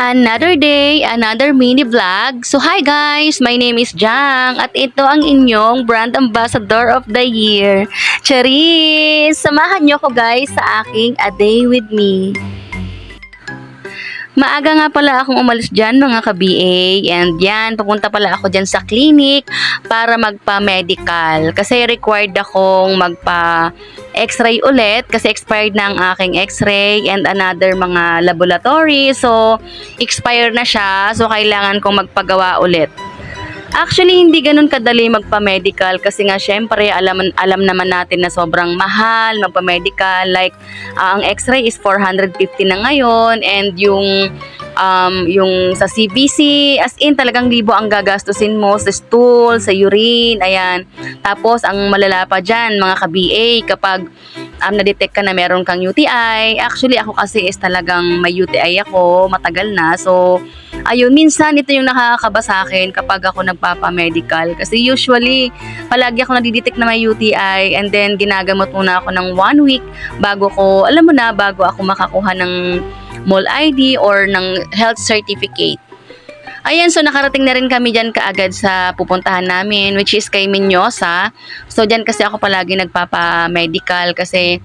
Another day, another mini vlog. So hi guys, my name is Jang at ito ang inyong brand ambassador of the year. Charis! Samahan nyo ko guys sa aking A Day With Me. Maaga nga pala akong umalis dyan mga ka-BA and yan, papunta pala ako dyan sa clinic para magpa-medical kasi required akong magpa-x-ray ulit kasi expired na ang aking x-ray and another mga laboratory, so expired na siya, so kailangan kong magpagawa ulit. Actually, hindi ganun kadali magpa-medical kasi nga syempre alam naman natin na sobrang mahal magpa-medical. Like, ang x-ray is 450 na ngayon and yung sa CBC, as in talagang libo ang gagastusin mo sa stool, sa urine, ayan. Tapos, ang malala pa dyan, mga ka-BA, kapag na-detect ka na meron kang UTI. Actually, ako kasi is talagang may UTI ako, matagal na. So, ayun, minsan ito yung nakakaba sa akin kapag ako nagpapa-medical. Kasi usually, palagi ako nadidetect na may UTI and then ginagamot muna ako ng 1 week bago ako makakuha ng mall ID or ng health certificate. Ayan, so nakarating na rin kami dyan kaagad sa pupuntahan namin, which is kay Minyosa. So dyan kasi ako palagi nagpapa-medical kasi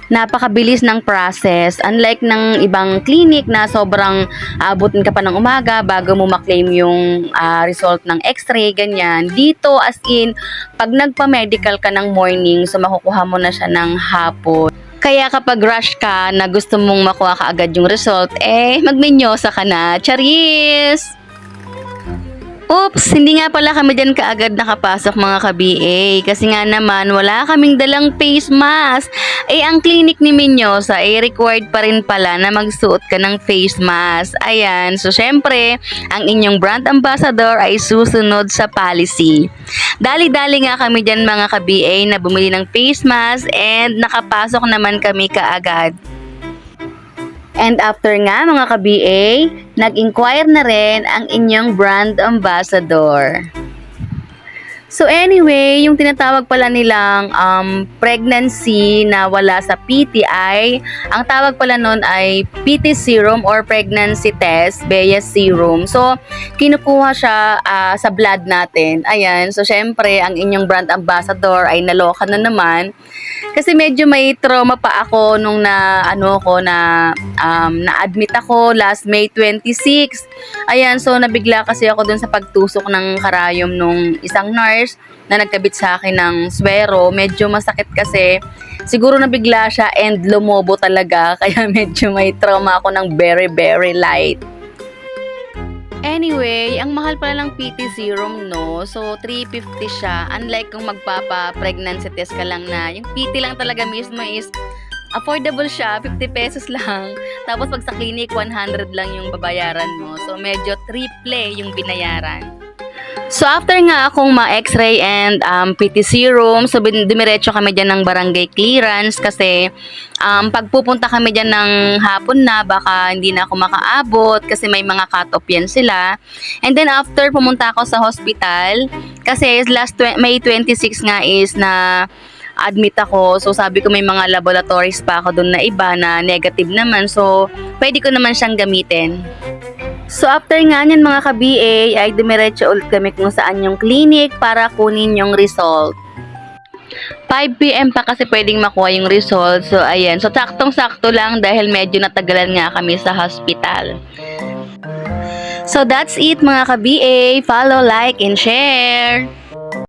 napakabilis ng process. Unlike ng ibang clinic na sobrang abutin ka pa ng umaga bago mo maklaim yung result ng x-ray, ganyan. Dito as in, pag nagpa-medical ka ng morning, so makukuha mo na siya ng hapon. Kaya kapag rush ka na gusto mong makuha ka agad yung result, magminyosa ka na. Charis! Oops, hindi nga pala kami dyan kaagad nakapasok mga ka-BA kasi nga naman wala kaming dalang face mask. Ang clinic ni Minyosa required pa rin pala na magsuot ka ng face mask. Ayan, so syempre, ang inyong brand ambassador ay susunod sa policy. Dali-dali nga kami dyan mga ka-BA na bumili ng face mask and nakapasok naman kami kaagad. And after nga mga ka-BA, nag-inquire na rin ang inyong brand ambassador. So anyway, yung tinatawag pala nilang pregnancy na wala sa PTI, ang tawag pala nun ay PT serum or pregnancy test, Bea serum. So kinukuha siya sa blood natin. Ayan, so syempre ang inyong brand ambassador ay naloka na naman. Kasi medyo may trauma pa ako nung na-admit ako last May 26. Ayan, so nabigla kasi ako dun sa pagtusok ng karayom nung isang nurse na nagkabit sa akin ng swero. Medyo masakit kasi siguro nabigla siya and lumobo talaga. Kaya medyo may trauma ako ng very, very light. Anyway, ang mahal pala ng PT serum, no? So, 350 siya. Unlike kung magpapa-pregnancy test ka lang na, yung PT lang talaga mismo is affordable siya, 50 pesos lang. Tapos pag sa clinic, 100 lang yung babayaran mo. So, medyo triple yung binayaran. So, after nga akong ma-x-ray and PT serum, so dumiretso kami dyan ng barangay clearance kasi pagpupunta kami dyan ng hapon na, baka hindi na ako makaabot kasi may mga cut-off yan sila. And then after, pumunta ako sa hospital kasi last May 26 nga is na admit ako. So, sabi ko may mga laboratories pa ako doon na iba na negative naman. So, pwede ko naman siyang gamitin. So, after nga niyan mga ka-BA, ay dumiretso ulit kami kung saan yung clinic para kunin yung result. 5 PM pa kasi pwedeng makuha yung result. So, ayan. So, saktong-sakto lang dahil medyo natagalan nga kami sa hospital. So, that's it mga ka-BA. Follow, like, and share!